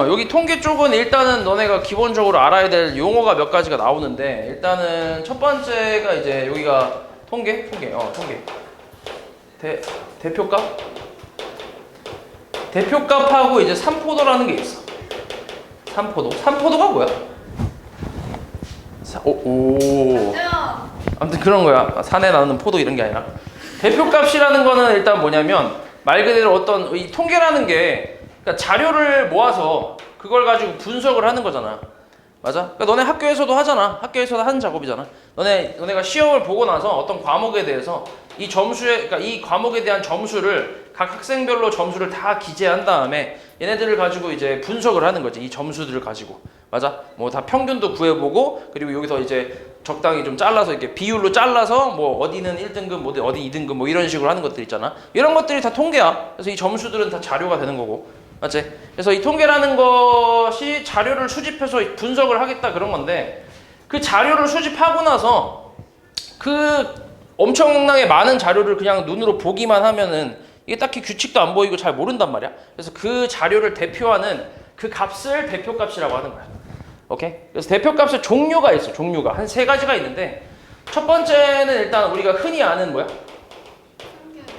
여기 통계 쪽은 일단은 너네가 기본적으로 알아야 될 용어가 몇 가지가 나오는데, 일단은 첫 번째가 이제 여기가 통계. 대표값? 대표값하고 이제 삼포도라는 게 있어. 삼포도가 뭐야? 아무튼 그런 거야. 산에 나는 포도 이런 게 아니라. 대표값이라는 거는 일단 뭐냐면 말 그대로 어떤 이 통계라는 게 그러니까 자료를 모아서 그걸 가지고 분석을 하는 거잖아. 맞아? 그러니까 너네 학교에서도 하잖아. 학교에서도 하는 작업이잖아. 너네가 시험을 보고 나서 어떤 과목에 대해서 이 점수에, 그러니까 이 과목에 대한 점수를 각 학생별로 점수를 다 기재한 다음에 얘네들을 가지고 이제 분석을 하는 거지. 이 점수들을 가지고. 맞아? 뭐 다 평균도 구해보고, 그리고 여기서 이제 적당히 좀 잘라서 이렇게 비율로 잘라서 뭐 어디는 1등급, 뭐 어디 2등급 뭐 이런 식으로 하는 것들 있잖아. 이런 것들이 다 통계야. 그래서 이 점수들은 다 자료가 되는 거고. 맞지? 그래서 이 통계라는 것이 자료를 수집해서 분석을 하겠다 그런 건데, 그 자료를 수집하고 나서 그 엄청나게 많은 자료를 그냥 눈으로 보기만 하면은 이게 딱히 규칙도 안 보이고 잘 모른단 말이야. 그래서 그 자료를 대표하는 그 값을 대표값이라고 하는 거야. 오케이? 그래서 대표값의 종류가 있어. 종류가 한 3가지가 있는데, 첫 번째는 일단 우리가 흔히 아는 뭐야?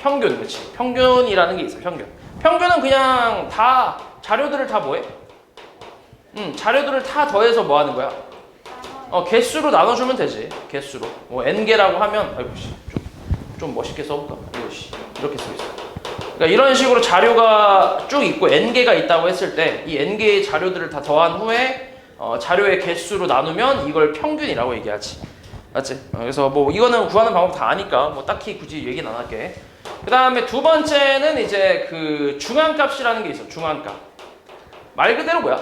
평균. 그렇지? 평균이라는 게 있어. 평균은 그냥 다 자료들을 다 뭐해? 자료들을 다 더해서 뭐 하는 거야? 개수로 나눠주면 되지. 개수로. 뭐 n개라고 하면, 아이고 씨, 좀 멋있게 써볼까? 이거 씨, 이렇게 쓰고 있어. 그러니까 이런 식으로 자료가 쭉 있고 n개가 있다고 했을 때 이 n개의 자료들을 다 더한 후에 자료의 개수로 나누면 이걸 평균이라고 얘기하지. 맞지? 그래서 뭐 이거는 구하는 방법 다 아니까 뭐 딱히 굳이 얘기는 안 할게. 그 다음에 두 번째는 이제 그 중앙값이라는 게 있어. 중앙값. 말 그대로 뭐야?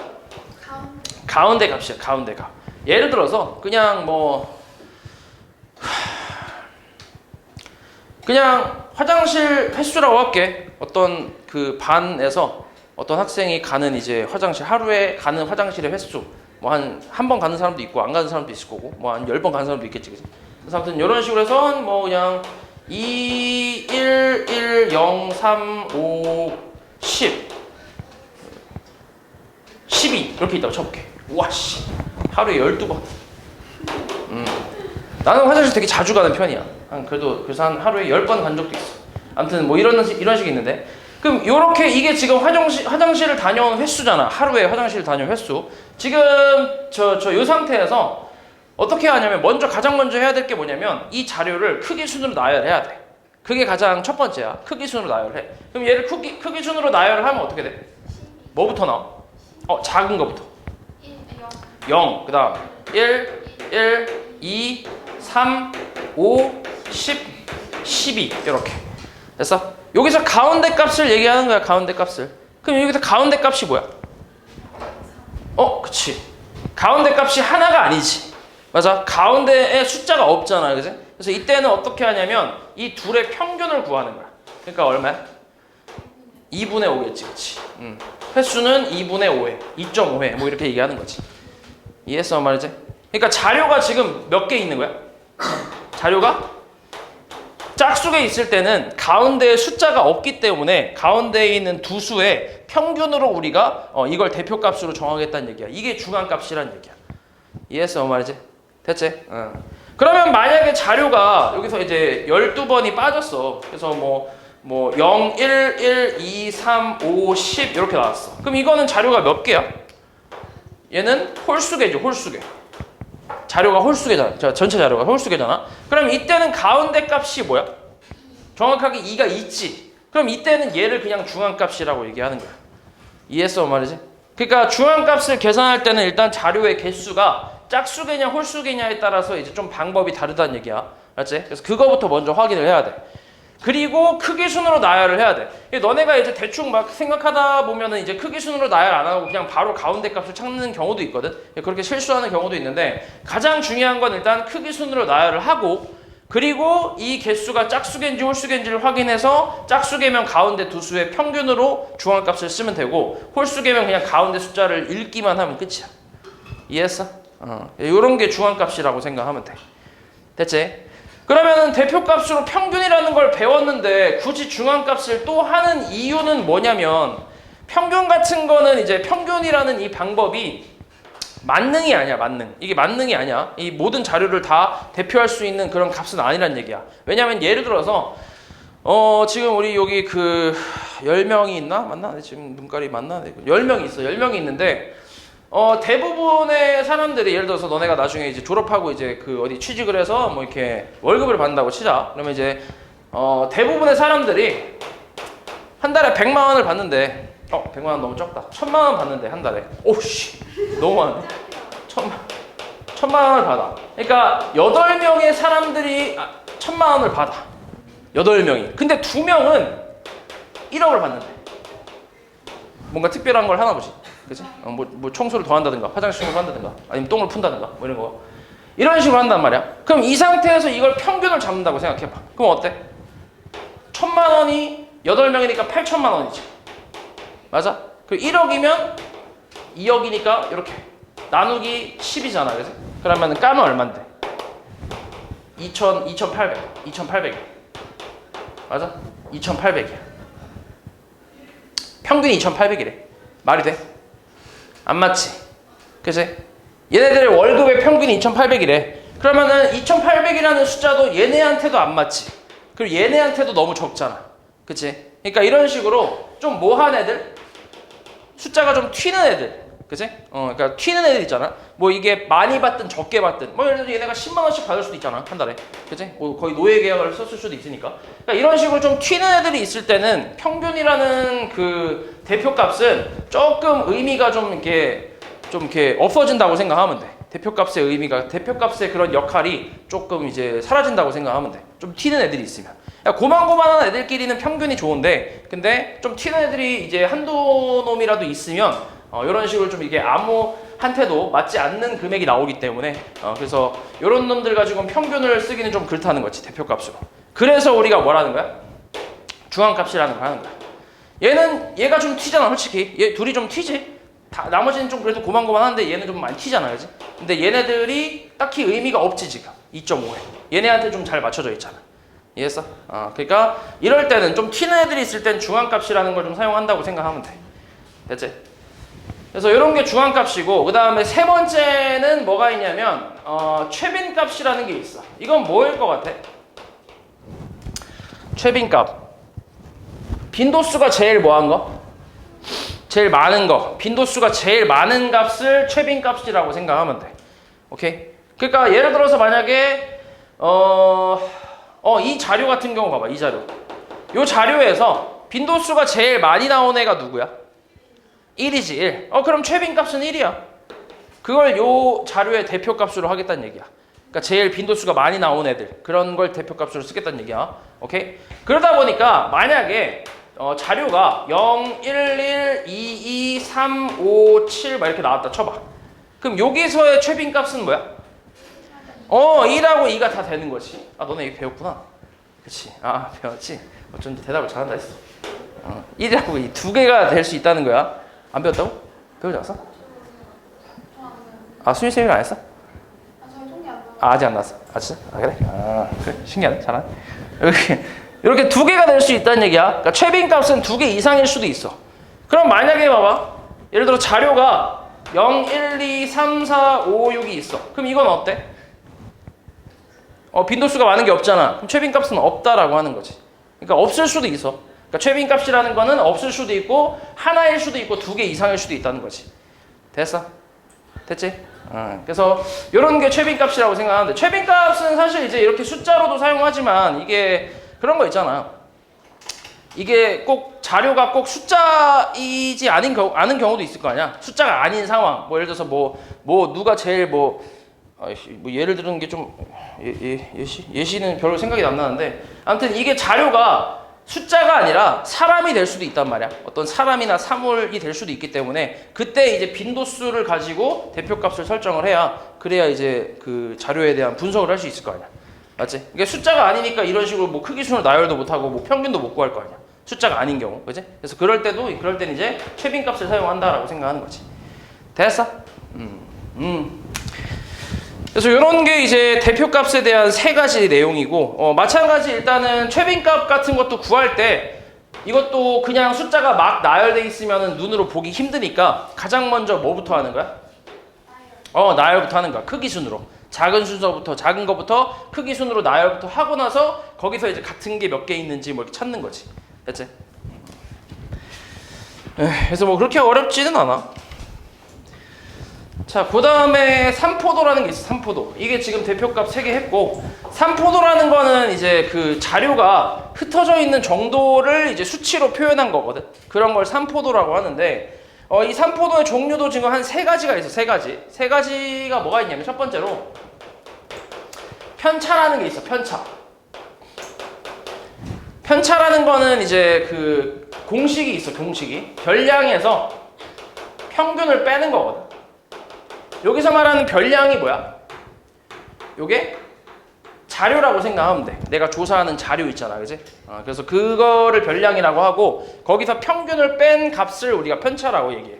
가운데 값이야. 가운데 값. 예를 들어서 그냥 그냥 화장실 횟수라고 할게. 어떤 그 반에서 어떤 학생이 가는 이제 화장실, 하루에 가는 화장실의 횟수, 뭐 한 번 가는 사람도 있고 안 가는 사람도 있을 거고, 뭐 한 10번 가는 사람도 있겠지. 그치? 그래서 아무튼 이런 식으로 해서 뭐 그냥 2, 1, 1, 0, 3, 5, 10, 12 이렇게 있다고 쳐볼게. 우와 씨, 하루에 12번. 나는 화장실 되게 자주 가는 편이야. 그래서 한 하루에 10번 간 적도 있어. 아무튼 뭐 이런 식이 있는데, 그럼 요렇게 이게 지금 화장실을 다녀온 횟수잖아. 하루에 화장실 다녀온 횟수. 지금 요 상태에서 어떻게 하냐면 가장 먼저 해야 될 게 뭐냐면 이 자료를 크기 순으로 나열해야 돼. 그게 가장 첫 번째야. 크기 순으로 나열해. 그럼 얘를 크기 순으로 나열을 하면 어떻게 돼? 뭐부터 나와? 작은 거부터. 0, 그 다음 1, 2, 3, 5, 10, 12 이렇게 됐어? 여기서 가운데 값을 얘기하는 거야. 가운데 값을. 그럼 여기서 가운데 값이 뭐야? 그치. 가운데 값이 하나가 아니지. 맞아? 가운데에 숫자가 없잖아. 그치? 그래서 이때는 어떻게 하냐면 이 둘의 평균을 구하는 거야. 그러니까 얼마야? 2분의 5겠지. 그치? 횟수는 2분의 5회, 2.5회 뭐 이렇게 얘기하는 거지. 이해했어 말이지? 그러니까 자료가 지금 몇 개 있는 거야? 자료가 짝수에 있을 때는 가운데에 숫자가 없기 때문에 가운데에 있는 두 수의 평균으로 우리가 이걸 대표값으로 정하겠다는 얘기야. 이게 중앙값이라는 얘기야. 이해했어 말이지? 됐지? 그러면 만약에 자료가 여기서 이제 12번이 빠졌어. 그래서 뭐 0, 1, 1, 2, 3, 5, 10 이렇게 나왔어. 그럼 이거는 자료가 몇 개야? 얘는 홀수계죠. 홀수계. 자료가 홀수계잖아. 전체 자료가 홀수계잖아. 그럼 이때는 가운데 값이 뭐야? 정확하게 2가 있지. 그럼 이때는 얘를 그냥 중앙값이라고 얘기하는 거야. 이해했어 말이지? 그러니까 중앙값을 계산할 때는 일단 자료의 개수가 짝수계냐 홀수계냐에 따라서 이제 좀 방법이 다르다는 얘기야. 알았지? 그래서 그거부터 먼저 확인을 해야 돼. 그리고 크기 순으로 나열을 해야 돼. 너네가 이제 대충 막 생각하다 보면은 이제 크기 순으로 나열 안 하고 그냥 바로 가운데 값을 찾는 경우도 있거든. 그렇게 실수하는 경우도 있는데, 가장 중요한 건 일단 크기 순으로 나열을 하고, 그리고 이 개수가 짝수계인지 홀수계인지를 확인해서 짝수계면 가운데 두 수의 평균으로 중앙값을 쓰면 되고, 홀수계면 그냥 가운데 숫자를 읽기만 하면 끝이야. 이해했어? 이런 게 중앙값이라고 생각하면 돼. 됐지? 그러면 대표값으로 평균이라는 걸 배웠는데 굳이 중앙값을 또 하는 이유는 뭐냐면, 평균 같은 거는 이제 평균이라는 이 방법이 만능이 아니야, 만능. 이게 만능이 아니야. 이 모든 자료를 다 대표할 수 있는 그런 값은 아니란 얘기야. 왜냐면 예를 들어서 지금 우리 여기 그 10명이 있나? 맞나? 지금 눈깔이 맞나? 10명이 있어. 10명이 있는데 대부분의 사람들이 예를 들어서 너네가 나중에 이제 졸업하고 이제 그 어디 취직을 해서 뭐 이렇게 월급을 받는다고 치자. 그러면 이제 대부분의 사람들이 한 달에 100만 원을 받는데 100만 원 너무 적다. 1000만 원 받는데 한 달에 오씨 너무 많네. 1000만 원을 받아. 그러니까 8명의 사람들이 1000만 원을 받아. 8명이. 근데 2명은 1억을 받는데. 뭔가 특별한 걸 하나 보지. 그치? 뭐 청소를 더 한다든가, 화장실 청소를 한다든가, 아니면 똥을 푼다든가, 뭐 이런 거. 이런 식으로 한단 말이야. 그럼 이 상태에서 이걸 평균을 잡는다고 생각해봐. 그럼 어때? 1000만 원이 8명이니까 8천만 원이지. 맞아? 그 1억이면 2억이니까 이렇게 나누기 10이잖아. 그치? 그러면 까면 얼만데? 2800. 맞아? 2800이야. 평균이 2800이래. 말이 돼? 안 맞지? 그치? 얘네들의 월급의 평균이 2800이래. 그러면은 2800이라는 숫자도 얘네한테도 안 맞지? 그리고 얘네한테도 너무 적잖아. 그치? 그러니까 이런 식으로 좀 뭐한 애들? 숫자가 좀 튀는 애들. 그치? 그러니까 튀는 애들 있잖아. 뭐 이게 많이 받든 적게 받든. 뭐 예를 들어 얘네가 10만 원씩 받을 수도 있잖아. 한 달에. 그치? 뭐 거의 노예 계약을 썼을 수도 있으니까. 그러니까 이런 식으로 좀 튀는 애들이 있을 때는 평균이라는 그 대표값은 조금 의미가 좀 이렇게 없어진다고 생각하면 돼. 대표값의 의미가, 대표값의 그런 역할이 조금 이제 사라진다고 생각하면 돼. 좀 튀는 애들이 있으면. 고만고만한 애들끼리는 평균이 좋은데, 근데 좀 튀는 애들이 이제 한두 놈이라도 있으면 이런 식으로 좀 이게 아무한테도 맞지 않는 금액이 나오기 때문에 그래서 이런 놈들 가지고는 평균을 쓰기는 좀 그렇다는 거지, 대표값으로. 그래서 우리가 뭐라는 거야? 중앙값이라는 걸 하는 거야. 얘가 좀 튀잖아, 솔직히. 얘 둘이 좀 튀지? 나머지는 좀 그래도 고만고만한데 얘는 좀 많이 튀잖아, 그지? 근데 얘네들이 딱히 의미가 없지, 지금. 2.5에. 얘네한테 좀 잘 맞춰져 있잖아. 이해했어? 그러니까 이럴 때는 좀 튀는 애들이 있을 땐 중앙값이라는 걸 좀 사용한다고 생각하면 돼. 됐지? 그래서 이런 게 중앙값이고, 그 다음에 세 번째는 뭐가 있냐면 최빈값이라는 게 있어. 이건 뭐일 것 같아? 최빈값. 빈도수가 제일 뭐한 거? 제일 많은 거. 빈도수가 제일 많은 값을 최빈값이라고 생각하면 돼. 오케이? 그러니까 예를 들어서 만약에 이 자료 같은 경우 봐봐. 이 자료. 이 자료에서 빈도수가 제일 많이 나온 애가 누구야? 1이지, 1. 그럼 최빈값은 1이야. 그걸 요 자료의 대표값으로 하겠다는 얘기야. 그러니까 제일 빈도수가 많이 나온 애들. 그런 걸 대표값으로 쓰겠다는 얘기야. 오케이? 그러다 보니까 만약에 자료가 0, 1, 1, 2, 2, 3, 5, 7 막 이렇게 나왔다 쳐봐. 그럼 여기서의 최빈값은 뭐야? 1하고 2가 다 되는 거지. 너네 이거 배웠구나. 그치? 배웠지? 어쩐지 대답을 잘한다 했어. 1하고 2 두 개가 될 수 있다는 거야. 안 배웠다고? 배우지 않았어? 수미 쌤이 안 했어? 저희 통계 안 나와요. 아직 안 나왔어. 진짜? 그래? 그래? 신기하네. 잘하네. 이렇게 두 개가 될 수 있다는 얘기야. 그러니까 최빈값은 2개 이상일 수도 있어. 그럼 만약에 봐봐. 예를 들어 자료가 0, 1, 2, 3, 4, 5, 6이 있어. 그럼 이건 어때? 빈도수가 많은 게 없잖아. 그럼 최빈값은 없다라고 하는 거지. 그러니까 없을 수도 있어. 그러니까 최빈값이라는 거는 없을 수도 있고 하나일 수도 있고 2개 이상일 수도 있다는 거지. 됐어? 됐지? 그래서 이런 게 최빈값이라고 생각하는데, 최빈값은 사실 이제 이렇게 숫자로도 사용하지만 이게 그런 거 있잖아. 이게 꼭 자료가 꼭 숫자이지 않은 경우도 있을 거 아니야. 숫자가 아닌 상황. 뭐 예를 들어서 뭐 누가 제일 뭐 예를 들은 게 좀 예시는 별로 생각이 안 나는데, 아무튼 이게 자료가 숫자가 아니라 사람이 될 수도 있단 말이야. 어떤 사람이나 사물이 될 수도 있기 때문에 그때 이제 빈도수를 가지고 대표값을 설정을 해야, 그래야 이제 그 자료에 대한 분석을 할 수 있을 거 아니야. 맞지? 이게 숫자가 아니니까 이런 식으로 뭐 크기순을 나열도 못하고 뭐 평균도 못 구할 거 아니야. 숫자가 아닌 경우, 그지? 그래서 그럴 때는 이제 최빈값을 사용한다라고 생각하는 거지. 됐어? 그래서 이런 게 이제 대표값에 대한 3가지 내용이고, 마찬가지 일단은 최빈값 같은 것도 구할 때 이것도 그냥 숫자가 막 나열돼 있으면 눈으로 보기 힘드니까 가장 먼저 뭐부터 하는 거야? 나열부터 하는 거야. 크기 순으로. 작은 순서부터, 작은 거부터 크기 순으로 나열부터 하고 나서 거기서 이제 같은 게 몇 개 있는지 뭐 이렇게 찾는 거지. 됐지? 그래서 뭐 그렇게 어렵지는 않아. 자, 그 다음에 삼포도라는 게 있어. 삼포도. 이게 지금 대표값 3개 했고, 삼포도라는 거는 이제 그 자료가 흩어져 있는 정도를 이제 수치로 표현한 거거든. 그런 걸 삼포도라고 하는데, 이 삼포도의 종류도 지금 한 3가지가 있어. 3가지. 3가지가 뭐가 있냐면, 첫 번째로 편차라는 게 있어. 편차. 편차라는 거는 이제 그 공식이 있어. 공식이. 별량에서 평균을 빼는 거거든. 여기서 말하는 별량이 뭐야? 요게 자료라고 생각하면 돼. 내가 조사하는 자료 있잖아, 그지? 그래서 그거를 별량이라고 하고, 거기서 평균을 뺀 값을 우리가 편차라고 얘기해.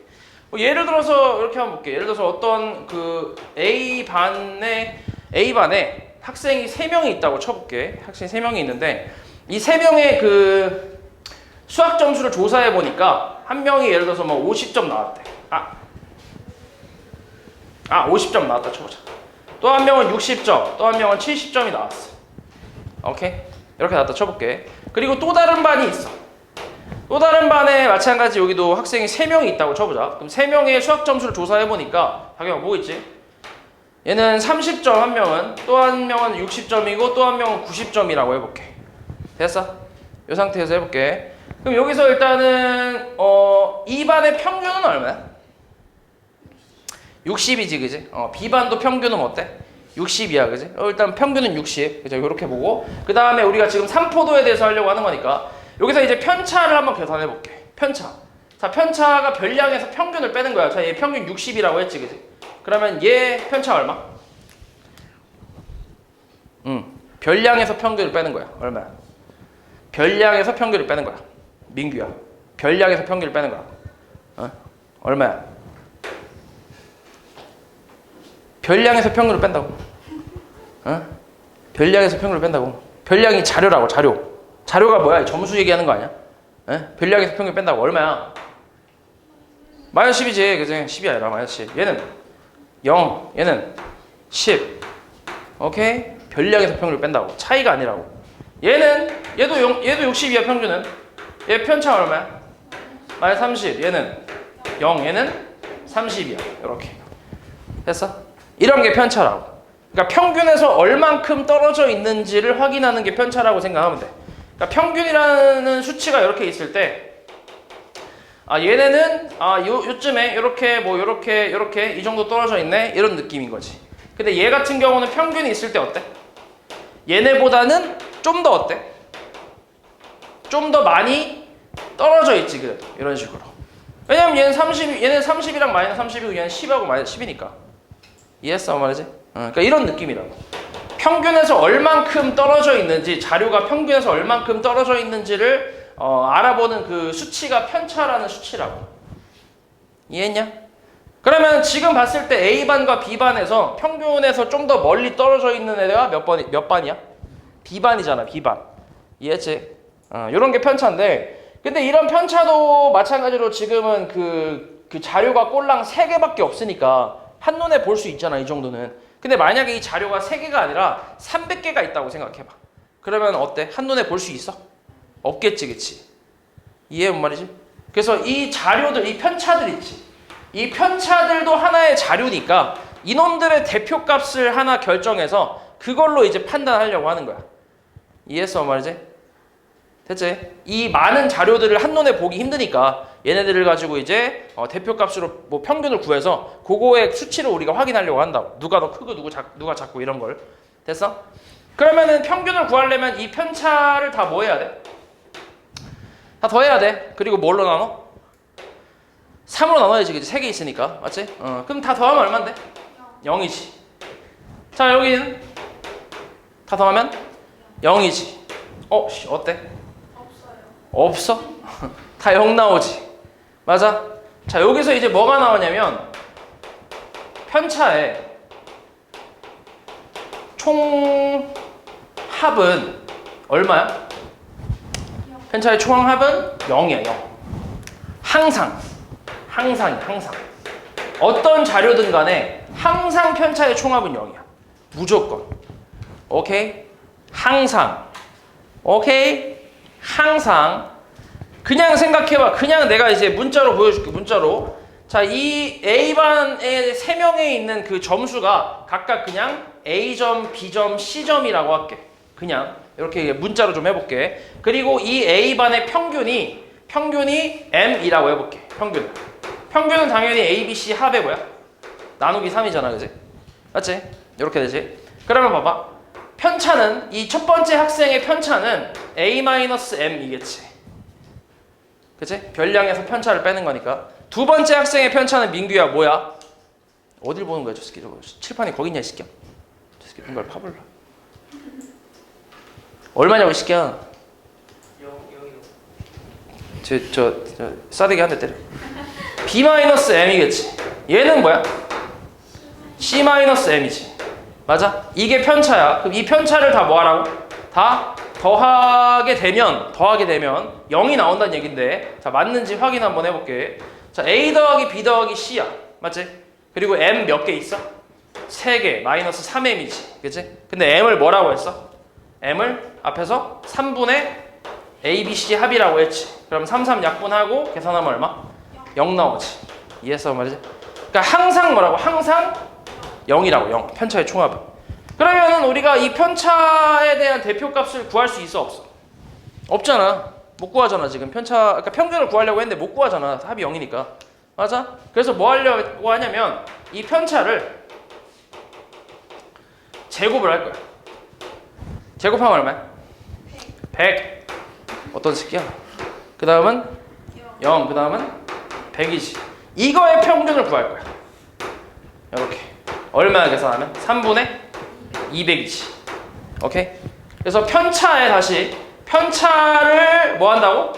예를 들어서 이렇게 한번 볼게. 예를 들어서 어떤 그 A반에 학생이 3명이 있다고 쳐볼게. 학생이 3명이 있는데, 이 3명의 그 수학 점수를 조사해 보니까 한 명이 예를 들어서 뭐 50점 나왔대. 50점 나왔다 쳐보자. 또 한 명은 60점, 또 한 명은 70점이 나왔어. 오케이? 이렇게 나왔다 쳐볼게. 그리고 또 다른 반이 있어. 또 다른 반에 마찬가지 여기도 학생이 3명이 있다고 쳐보자. 그럼 3명의 수학 점수를 조사해보니까 당연히 뭐 있지? 얘는 30점 한 명은, 또 한 명은 60점이고 또 한 명은 90점이라고 해볼게. 됐어? 이 상태에서 해볼게. 그럼 여기서 일단은 이 반의 평균은 얼마야? 60이지, 그지? B반도 평균은 어때? 60이야, 그지? 일단 평균은 60. 그죠? 이렇게 보고. 그 다음에 우리가 지금 삼포도에 대해서 하려고 하는 거니까, 여기서 이제 편차를 한번 계산해 볼게. 편차. 자, 편차가 별량에서 평균을 빼는 거야. 자, 얘 평균 60이라고 했지, 그지? 그러면 얘 편차 얼마? 별량에서 평균을 빼는 거야. 얼마야? 별량에서 평균을 빼는 거야. 민규야. 별량에서 평균을 빼는 거야. 얼마야? 별량에서 평균을 뺀다고. 별량에서 평균을 뺀다고. 별량이 자료라고, 자료. 자료가 뭐야? 점수 얘기하는 거 아니야? 별량에서 평균 뺀다고. 얼마야? 마이너스 10이지. 그지? 10이 아니라 마이너스 10. 얘는 0, 얘는 10. 오케이? 별량에서 평균을 뺀다고. 차이가 아니라고. 얘도 60이야, 평균은. 얘 편차 얼마야? 마이너스 30. 얘는 0, 얘는 30이야. 이렇게. 됐어? 이런 게 편차라고. 그러니까 평균에서 얼만큼 떨어져 있는지를 확인하는 게 편차라고 생각하면 돼. 그러니까 평균이라는 수치가 이렇게 있을 때, 얘네는 요쯤에 요렇게 이 정도 떨어져 있네, 이런 느낌인 거지. 근데 얘 같은 경우는 평균이 있을 때 어때? 얘네보다는 좀 더 어때? 좀 더 많이 떨어져 있지, 그래도. 이런 식으로. 왜냐면 얘는 30이랑 마이너스 30이고 얘는 10하고 마이너스 10이니까. 이해했어 말이지? 그러니까 이런 느낌이라고. 평균에서 얼만큼 떨어져 있는지, 자료가 평균에서 얼만큼 떨어져 있는지를 알아보는 그 수치가 편차라는 수치라고. 이해했냐? 그러면 지금 봤을 때 A반과 B반에서 평균에서 좀 더 멀리 떨어져 있는 애가 몇 반이야? B반이잖아, B반. 이해했지? 이런 게 편차인데, 근데 이런 편차도 마찬가지로 지금은 그 자료가 꼴랑 3개밖에 없으니까 한눈에 볼 수 있잖아, 이 정도는. 근데 만약에 이 자료가 3개가 아니라 300개가 있다고 생각해봐. 그러면 어때? 한눈에 볼 수 있어? 없겠지, 그치? 이해 뭔 말이지? 그래서 이 자료들, 이 편차들 있지. 이 편차들도 하나의 자료니까 이놈들의 대표값을 하나 결정해서 그걸로 이제 판단하려고 하는 거야. 이해했어 뭔 말이지? 됐지? 이 많은 자료들을 한눈에 보기 힘드니까 얘네들을 가지고 이제 대표값으로 뭐 평균을 구해서 그거의 수치를 우리가 확인하려고 한다고. 누가 더 크고 누가 작고 이런 걸. 됐어? 그러면은 평균을 구하려면 이 편차를 다 뭐 해야 돼? 다 더해야 돼. 그리고 뭘로 나눠? 3으로 나눠야지, 그치? 3개 있으니까. 맞지? 그럼 다 더하면 얼만데? 0이지. 자, 여기는 다 더하면 0이지. 어때? 없어? 다 0 나오지. 맞아? 자, 여기서 이제 뭐가 나오냐면 편차의 총 합은 얼마야? 편차의 총합은 0이야, 0. 항상. 어떤 자료든 간에 항상 편차의 총합은 0이야. 무조건. 오케이? 항상. 오케이? 항상. 그냥 생각해봐. 그냥 내가 이제 문자로 보여줄게. 문자로. 자, 이 A반에 3명에 있는 그 점수가 각각 그냥 A점, B점, C점이라고 할게. 그냥 이렇게 문자로 좀 해볼게. 그리고 이 A반의 평균이 M이라고 해볼게. 평균은 당연히 A, B, C 합의 뭐야? 나누기 3이잖아, 그지? 맞지? 이렇게 되지? 그러면 봐봐. 편차는, 이 첫 번째 학생의 편차는 A-M이겠지. 그치? 별량에서 편차를 빼는 거니까. 두 번째 학생의 편차는 민규야, 뭐야? 어딜 보는 거야, 저 새끼? 칠판이 거기 있냐, 이 새끼야? 저 새끼 뭔가를 파볼라. 얼마냐고, 이 새끼야? 저 싸대기 한 대 때려. B-M이겠지. 얘는 뭐야? C-M이지. 맞아? 이게 편차야. 그럼 이 편차를 다 뭐하라고? 다 더하게 되면 0이 나온다는 얘긴데, 자, 맞는지 확인 한번 해볼게. 자, A 더하기 B 더하기 C야. 맞지? 그리고 M 몇 개 있어? 3개. 마이너스 3M이지. 그치? 근데 M을 뭐라고 했어? M을 앞에서 3분의 A, B, C 합이라고 했지. 그럼 3, 3 약분하고 계산하면 얼마? 0 나오지. 이해했어 말이지? 그러니까 항상 뭐라고? 항상 0이라고. 0. 편차의 총합은. 그러면은 우리가 이 편차에 대한 대표값을 구할 수 있어, 없어? 없잖아. 못 구하잖아 지금. 그러니까 평균을 구하려고 했는데 못 구하잖아. 합이 0이니까. 맞아? 그래서 뭐 하려고 하냐면 이 편차를 제곱을 할 거야. 제곱하면 얼마야? 100. 어떤 새끼야? 그 다음은 0. 그 다음은 100이지. 이거의 평균을 구할 거야. 이렇게. 얼마야 계산하면? 3분의 200이지. 오케이? 그래서 편차에 다시 편차를 뭐 한다고?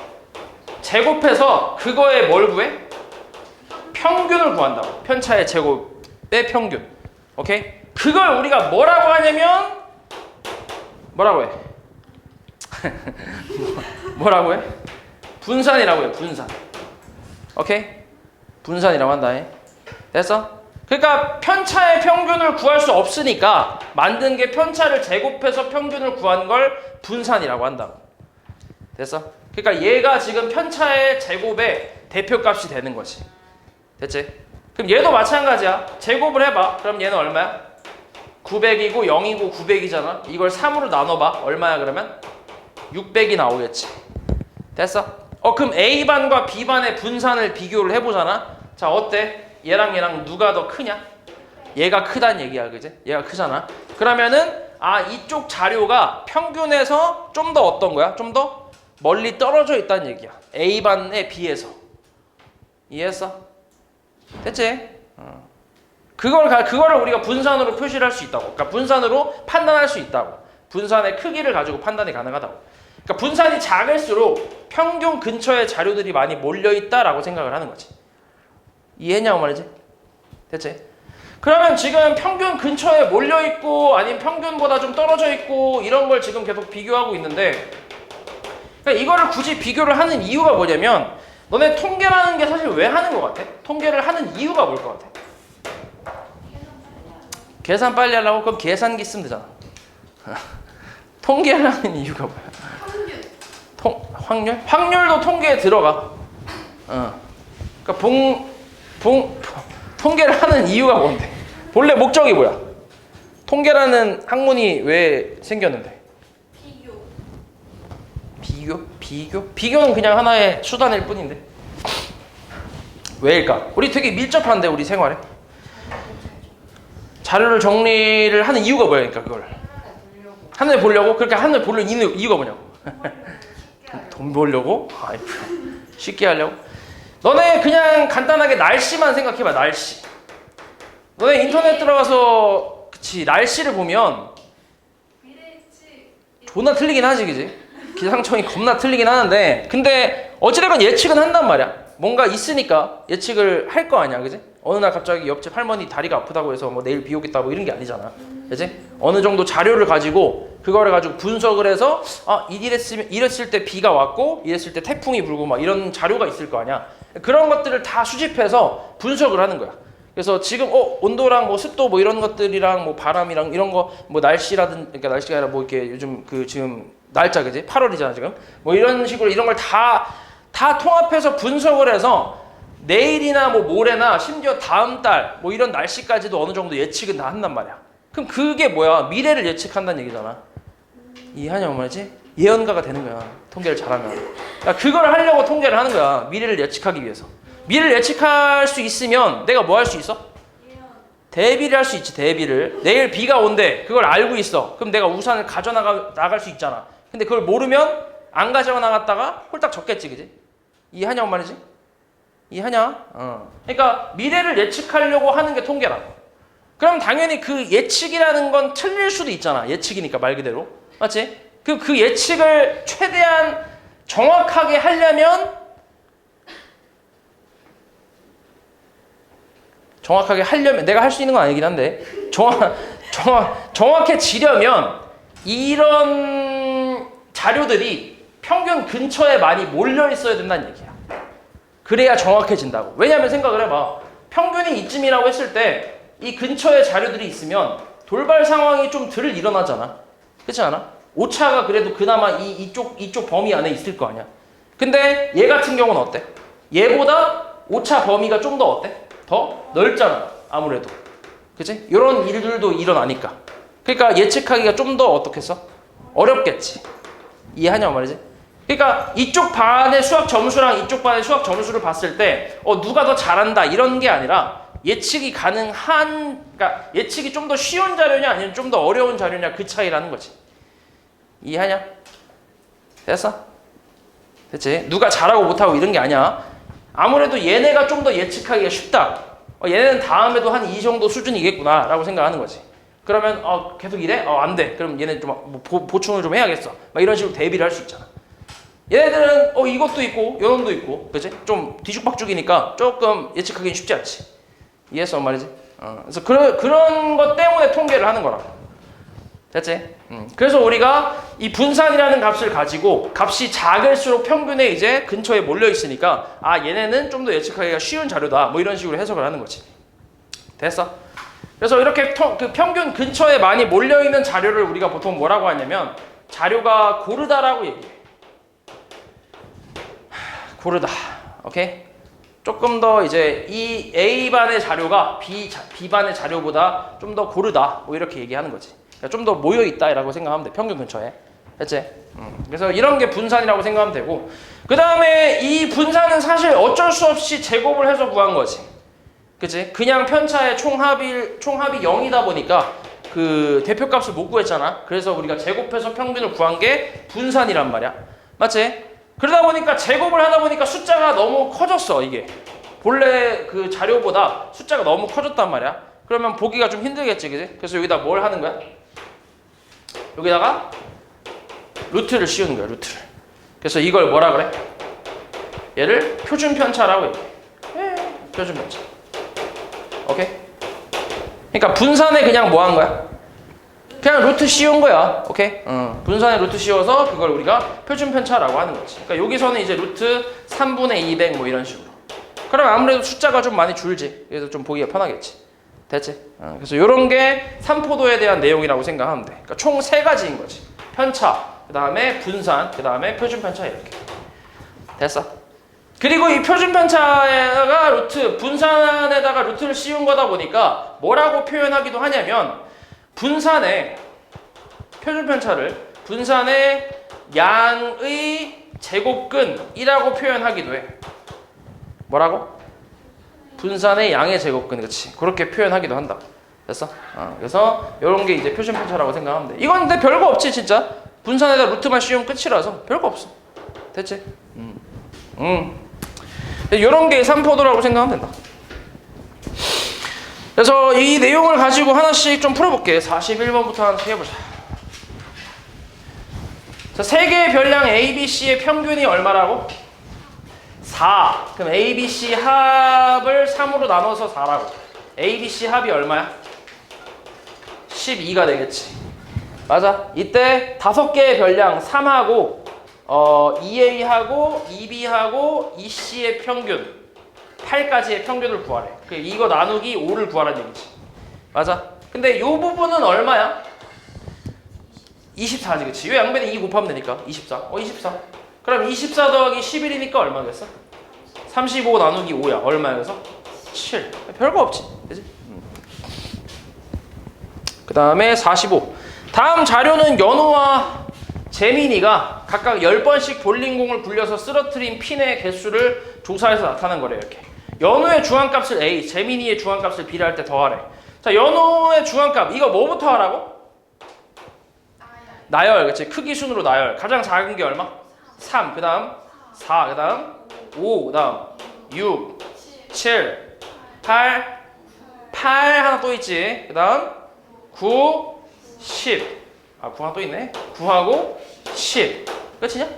제곱해서 그거에 뭘 구해? 평균을 구한다고. 편차의 제곱의 평균. 오케이? 그걸 우리가 뭐라고 하냐면 뭐라고 해? 뭐라고 해? 분산이라고 해. 분산. 오케이? 분산이라고 한다. 됐어? 그러니까 편차의 평균을 구할 수 없으니까 만든 게 편차를 제곱해서 평균을 구한 걸 분산이라고 한다고. 됐어? 그러니까 얘가 지금 편차의 제곱의 대표값이 되는 거지. 됐지? 그럼 얘도 마찬가지야. 제곱을 해봐. 그럼 얘는 얼마야? 900이고 0이고 900이잖아. 이걸 3으로 나눠봐. 얼마야 그러면? 600이 나오겠지. 됐어? 그럼 A반과 B반의 분산을 비교를 해보잖아. 자, 어때? 얘랑 누가 더 크냐? 얘가 크다는 얘기야, 그지? 얘가 크잖아. 그러면은 이쪽 자료가 평균에서 좀 더 어떤 거야? 좀 더 멀리 떨어져 있다는 얘기야. A반에 비해서. 이해했어? 됐지? 그거를 우리가 분산으로 표시를 할 수 있다고. 그러니까 분산으로 판단할 수 있다고. 분산의 크기를 가지고 판단이 가능하다고. 그러니까 분산이 작을수록 평균 근처에 자료들이 많이 몰려 있다라고 생각을 하는 거지. 이해했냐고 말이지? 됐지? 그러면 지금 평균 근처에 몰려 있고 아니면 평균보다 좀 떨어져 있고 이런 걸 지금 계속 비교하고 있는데, 그러니까 이거를 굳이 비교를 하는 이유가 뭐냐면, 너네 통계라는 게 사실 왜 하는 것 같아? 통계를 하는 이유가 뭘 것 같아? 계산 빨리 하려고? 그럼 계산기 쓰면 되잖아. 통계를 하는 이유가 뭐야? 확률? 확률도 통계에 들어가. 그러니까 통계를 하는 이유가 뭔데? 본래 목적이 뭐야? 통계라는 학문이 왜 생겼는데? 비교는 그냥 하나의 수단일 뿐인데. 왜일까? 우리 되게 밀접한데, 우리 생활에. 자료를 정리를 하는 이유가 뭐야? 그러니까 그걸 하늘 보려고? 그렇게 하늘 보려는 이유가 뭐냐고. 돈 벌려고? 아이, 쉽게 하려고? 너네 그냥 간단하게 날씨만 생각해봐. 날씨. 너네 인터넷 들어가서 그치 날씨를 보면 존나 틀리긴 하지, 그지? 기상청이 겁나 틀리긴 하는데, 근데 어찌됐건 예측은 한단 말이야. 뭔가 있으니까 예측을 할 거 아니야, 그지? 어느 날 갑자기 옆집 할머니 다리가 아프다고 해서 뭐 내일 비 오겠다 뭐 이런 게 아니잖아. 그치? 어느 정도 자료를 가지고 그거를 가지고 분석을 해서 이랬을 때 비가 왔고 이랬을 때 태풍이 불고 막 이런 자료가 있을 거 아니야. 그런 것들을 다 수집해서 분석을 하는 거야. 그래서 지금 온도랑 뭐 습도 뭐 이런 것들이랑 뭐 바람이랑 이런 거 뭐 그러니까 날씨가 아니라 뭐 이렇게 요즘 그 지금 날짜 그지? 8월이잖아 지금. 뭐 이런 식으로 이런 걸 다 통합해서 분석을 해서 내일이나 뭐 모레나 심지어 다음 달 뭐 이런 날씨까지도 어느 정도 예측은 다 한단 말이야. 그럼 그게 뭐야? 미래를 예측한다는 얘기잖아. 이해하냐고 말이지? 예언가가 되는 거야. 통계를 잘하면. 그러니까 그걸 하려고 통계를 하는 거야. 미래를 예측하기 위해서. 미래를 예측할 수 있으면 내가 뭐 할 수 있어? 대비를 할 수 있지. 대비를. 내일 비가 온대. 그걸 알고 있어. 그럼 내가 우산을 나갈 수 있잖아. 근데 그걸 모르면 안 가져 나갔다가 홀딱 젖겠지. 그지? 이해하냐고 말이지? 이해하냐? 그러니까 미래를 예측하려고 하는 게 통계라고. 그럼 당연히 그 예측이라는 건 틀릴 수도 있잖아. 예측이니까 말 그대로. 맞지? 그 예측을 최대한 정확하게 하려면 내가 할 수 있는 건 아니긴 한데 정확해지려면 이런 자료들이 평균 근처에 많이 몰려 있어야 된다는 얘기야. 그래야 정확해진다고. 왜냐하면 생각을 해봐. 평균이 이쯤이라고 했을 때 이 근처에 자료들이 있으면 돌발 상황이 좀 덜 일어나잖아. 그렇지 않아? 오차가 그래도 그나마 이쪽 범위 안에 있을 거 아니야. 근데 얘 같은 경우는 어때? 얘보다 오차 범위가 좀 더 어때? 더 넓잖아. 아무래도. 그치? 이런 일들도 일어나니까. 그러니까 예측하기가 좀 더 어떻겠어? 어렵겠지. 이해하냐고 말이지? 그러니까 이쪽 반의 수학 점수랑 이쪽 반의 수학 점수를 봤을 때 누가 더 잘한다 이런 게 아니라 예측이 그러니까 예측이 좀 더 쉬운 자료냐 아니면 좀 더 어려운 자료냐 그 차이라는 거지. 이해하냐? 됐어? 됐지? 누가 잘하고 못하고 이런 게 아니야. 아무래도 얘네가 좀 더 예측하기가 쉽다. 얘네는 다음에도 한 이 정도 수준이겠구나 라고 생각하는 거지. 그러면 계속 이래? 안 돼. 그럼 얘네 좀 보충을 좀 해야겠어. 막 이런 식으로 대비를 할 수 있잖아. 얘네들은 이것도 있고 요놈도 있고 그치? 좀 뒤죽박죽이니까 조금 예측하기는 쉽지 않지. 이해했어 말이지? 그래서 그런 것 때문에 통계를 하는 거라고. 됐지? 그래서 우리가 이 분산이라는 값을 가지고 값이 작을수록 평균에 이제 근처에 몰려 있으니까 얘네는 좀 더 예측하기가 쉬운 자료다 뭐 이런 식으로 해석을 하는 거지. 됐어? 그래서 이렇게 그 평균 근처에 많이 몰려 있는 자료를 우리가 보통 뭐라고 하냐면 자료가 고르다라고 얘기해. 고르다. 오케이? 조금 더 이제 이 A반의 자료가 B반의 자료보다 좀 더 고르다 뭐 이렇게 얘기하는 거지. 그러니까 좀 더 모여 있다라고 생각하면 돼. 평균 근처에. 됐지? 그래서 이런 게 분산이라고 생각하면 되고 그 다음에 이 분산은 사실 어쩔 수 없이 제곱을 해서 구한 거지. 그치? 그냥 편차의 총합이 0이다 보니까 그 대표값을 못 구했잖아. 그래서 우리가 제곱해서 평균을 구한 게 분산이란 말이야. 맞지? 그러다 보니까 제곱을 하다 보니까 숫자가 너무 커졌어. 이게 본래 그 자료보다 숫자가 너무 커졌단 말이야. 그러면 보기가 좀 힘들겠지, 그지? 그래서 여기다 뭘 하는 거야? 여기다가 루트를 씌우는 거야, 루트를. 그래서 이걸 뭐라 그래? 얘를 표준 편차라고 얘기해. 표준 편차. 오케이? 그러니까 분산에 그냥 뭐 한 거야? 그냥 루트 씌운 거야. 오케이? 분산에 루트 씌워서 그걸 우리가 표준 편차라고 하는 거지. 그러니까 여기서는 이제 루트 3분의 200 뭐 이런 식으로. 그럼 아무래도 숫자가 좀 많이 줄지. 그래서 좀 보기가 편하겠지. 됐지? 그래서 이런 게 삼포도에 대한 내용이라고 생각하면 돼. 그러니까 총 3가지인 거지. 편차, 그 다음에 분산, 그 다음에 표준 편차 이렇게. 됐어? 그리고 이 표준 편차가 분산에다가 루트를 씌운 거다 보니까 뭐라고 표현하기도 하냐면 분산의 표준 편차를 분산의 양의 제곱근이라고 표현하기도 해. 뭐라고? 분산의 양의 제곱근, 그렇지? 그렇게 표현하기도 한다. 됐어? 그래서 이런 게 이제 표준 편차라고 생각하면 돼. 이건 근데 별거 없지 진짜. 분산에다 루트만 씌우면 끝이라서 별거 없어. 됐지? 이런 게 삼포도라고 생각하면 된다. 그래서 이 내용을 가지고 하나씩 좀 풀어볼게. 41번부터 하나씩 해보자. 자, 세 개의 별량 A, B, C의 평균이 얼마라고? 4. 그럼 ABC 합을 3으로 나눠서 4라고. ABC 합이 얼마야? 12가 되겠지. 맞아. 이때 5개의 별량 3하고 2A하고 2B하고 2C의 평균 8까지의 평균을 구하래. 이거 나누기 5를 구하라는 얘기지. 맞아. 근데 요 부분은 얼마야? 24지, 그치? 요 양변에 2 곱하면 되니까 24. 24. 그럼 24 더하기 11이니까 얼마겠어? 35 나누기 5야. 얼마야, 그래서? 7. 별거 없지. 그치? 그 다음에 45. 다음 자료는 연호와 재민이가 각각 10번씩 볼링공을 굴려서 쓰러뜨린 핀의 개수를 조사해서 나타낸 거래요. 이렇게. 연호의 중앙값을 A, 재민이의 중앙값을 B를 할 때 더하래. 자, 연호의 중앙값. 이거 뭐부터 하라고? 나열. 그치? 크기 순으로 나열. 가장 작은 게 얼마? 3. 그 다음 4. 그 다음 5. 그 다음 6. 7. 8. 8 하나 또 있지. 그 다음 9. 10. 아, 9 하나 또 있네. 9하고 10. 끝이냐?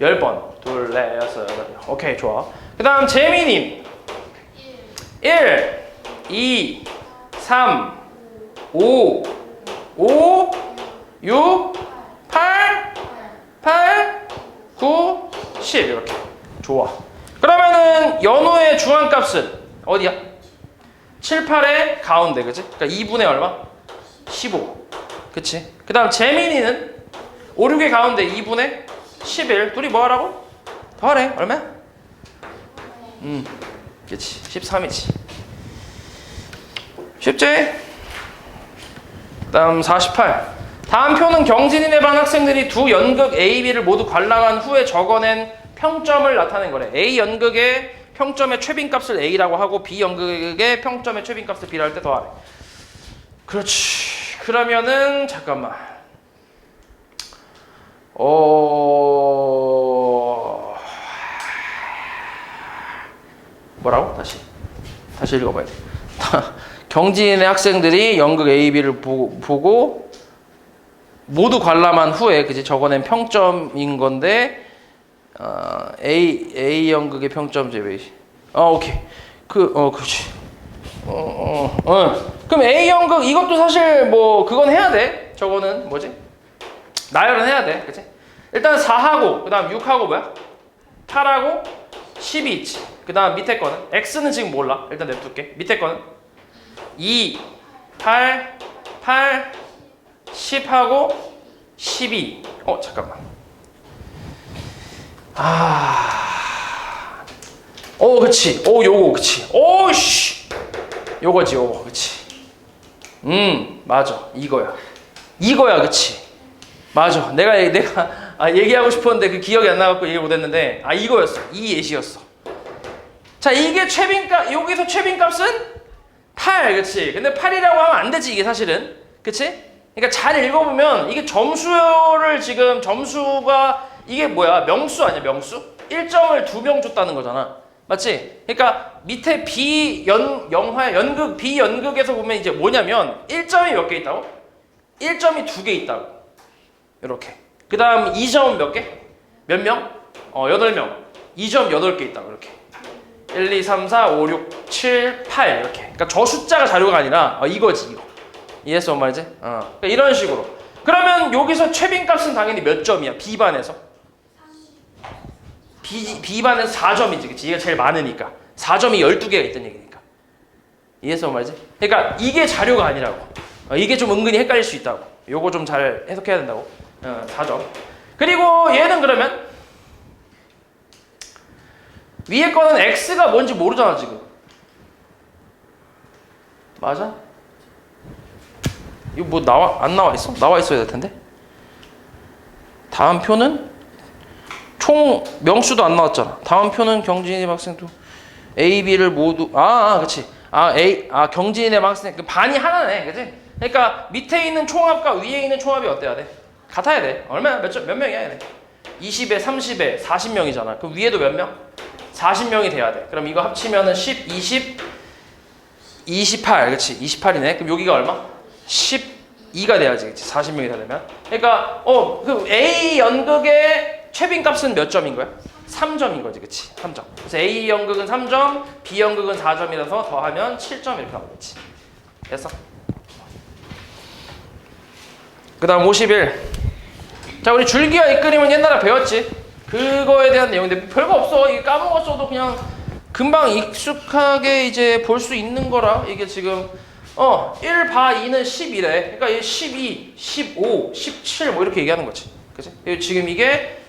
10번. 둘, 넷, 여섯, 여덟. 오케이, 좋아. 그 다음 재민이 1, 2, 3, 5, 5, 6, 8, 8, 9, 10 이렇게. 좋아. 그러면은 연호의 중앙값은 어디야? 7, 8의 가운데, 그치? 그러니까 2분의 얼마? 15. 그치? 그 다음 재민이는 5, 6의 가운데 2분의 11. 둘이 뭐 하라고? 더하래. 얼마야? 그치. 13이지. 쉽지? 그 다음 48. 다음 표는 경진이네 반 학생들이 두 연극 A, B를 모두 관람한 후에 적어낸 평점을 나타낸 거래. A 연극의 평점의 최빈값을 A라고 하고 B 연극의 평점의 최빈값을 B를 할 때 더하래. 그렇지. 그러면은 잠깐만. 뭐라고? 다시 읽어봐야 돼. 경진의 학생들이 연극 A, B를 보고 모두 관람한 후에 그지 적어낸 평점인 건데 A 연극의 평점 제베이. 오케이. 그렇지. 그럼 A 연극 이것도 사실 뭐 그건 해야 돼. 저거는 뭐지? 나열은 해야 돼. 그치? 일단 4하고 그다음 6하고 뭐야? 8하고 10이 있지. 그다음 밑에 거는 X는 지금 몰라. 일단 냅둘게. 밑에 거는 2, 8, 10하고 12. 잠깐만. 그치. 요거, 그치. 씨. 요거지, 요거, 그치. 맞아. 이거야, 그치. 맞아. 내가 얘기하고 싶었는데 그 기억이 안 나갖고 얘기 못했는데, 이거였어. 이 예시였어. 자, 이게 최빈값, 여기서 최빈값은 8, 그치. 근데 8이라고 하면 안 되지, 이게 사실은. 그치? 그러니까 잘 읽어보면 이게 점수를 지금 점수가 이게 뭐야? 명수 아니야, 명수? 1점을 2명 줬다는 거잖아. 맞지? 그러니까 밑에 연극 B 연극에서 보면 이제 뭐냐면 1점이 몇 개 있다고? 1점이 2개 있다고. 이렇게. 그다음 2점 몇 개? 몇 명? 8명. 2점 8개 있다고. 이렇게. 1, 2, 3, 4, 5, 6, 7, 8 이렇게. 그러니까 저 숫자가 자료가 아니라 이거지, 이거. 이해했어, 뭔 말이지? 그러니까 이런 식으로. 그러면 여기서 최빈값은 당연히 몇 점이야? B반에서? B반에서 4점이지, 그치? 얘가 제일 많으니까. 4점이 12개가 있다는 얘기니까. 이해했어, 뭔 말이지? 그러니까 이게 자료가 아니라고. 이게 좀 은근히 헷갈릴 수 있다고. 요거 좀 잘 해석해야 된다고. 4점. 그리고 얘는 그러면 위에 거는 X가 뭔지 모르잖아, 지금. 맞아? 이거 뭐 안 나와 있어? 나와 있어야 될 텐데. 다음 표는 총 명수도 안 나왔잖아. 다음 표는 경진이 학생도 A, B를 모두 그렇지. 경진의 학생 그 반이 하나네, 그렇지? 그러니까 밑에 있는 총합과 위에 있는 총합이 어때야 돼? 같아야 돼. 얼마야? 몇 명이야, 얘네? 20에 30에 40명이잖아. 그럼 위에도 몇 명? 40명이 돼야 돼. 그럼 이거 합치면은 10, 20, 28, 그렇지? 28이네. 그럼 여기가 얼마? 12가 돼야지, 그렇지? 40명이 다 되면. 그러니까 그 A 연극의 최빈 값은 몇 점인 거야? 3점인 거지, 그치? 3점. 그래서 A 연극은 3점, B 연극은 4점이라서 더하면 7점 이렇게 나오겠지. 됐어? 그 다음 51. 자, 우리 줄기와 이끌림은 옛날에 배웠지? 그거에 대한 내용인데 별거 없어. 이게 까먹었어도 그냥 금방 익숙하게 이제 볼 수 있는 거라. 이게 지금 1 바 2는 11에 그러니까 12, 15, 17 뭐 이렇게 얘기하는 거지. 그치? 지금 이게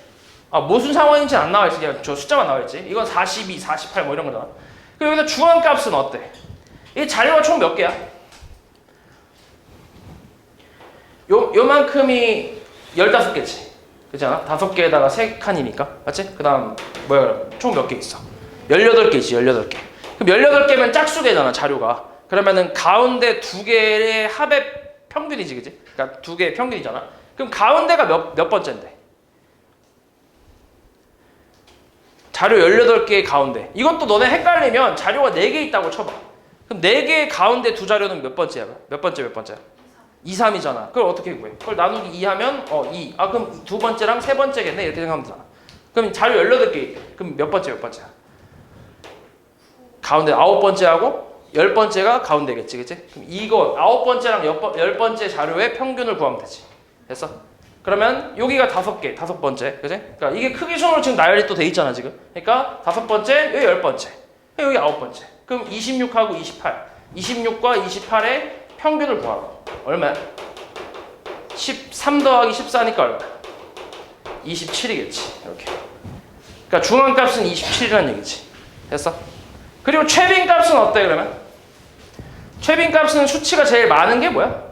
무슨 상황인지 안 나와 있어. 그냥 저 숫자만 나와 있지. 이건 42, 48 뭐 이런 거잖아. 그리고 여기서 중앙값은 어때? 이 자료가 총 몇 개야? 요만큼이 15개지. 그렇잖아? 5개에다가 3칸이니까. 맞지? 그 다음 총 몇 개 있어? 18개지. 18개. 그럼 18개면 짝수개잖아, 자료가. 그러면은 가운데 2개의 합의 평균이지, 그치? 그러니까 2개의 평균이잖아. 그럼 가운데가 몇 번째인데? 자료 18개의 가운데. 이것도 너네 헷갈리면 자료가 4개 있다고 쳐봐. 그럼 4개의 가운데 두 자료는 몇 번째야? 몇 번째야? 2, 3이잖아. 그걸 어떻게 구해? 그걸 나누기 2 하면 2. 그럼 두 번째랑 세 번째겠네? 이렇게 생각하면 되잖아. 그럼 자료 18개 있대. 그럼 몇 번째야? 가운데 9번째하고 10번째가 가운데겠지. 그치? 그럼 이거 9번째랑 10번째 자료의 평균을 구하면 되지. 됐어? 그러면 여기가 5개, 5번째. 그치? 그러니까 이게 크기 순으로 지금 나열이 또 돼 있잖아, 지금. 그러니까 5번째, 여기 10번째. 여기 9번째. 그럼 26하고 28. 26과 28의 평균을 구하고. 얼마야? 13 더하기 14니까 얼마야? 27이겠지. 이렇게. 그러니까 중앙값은 27이라는 얘기지. 됐어? 그리고 최빈 값은 어때, 그러면? 최빈 값은 수치가 제일 많은 게 뭐야?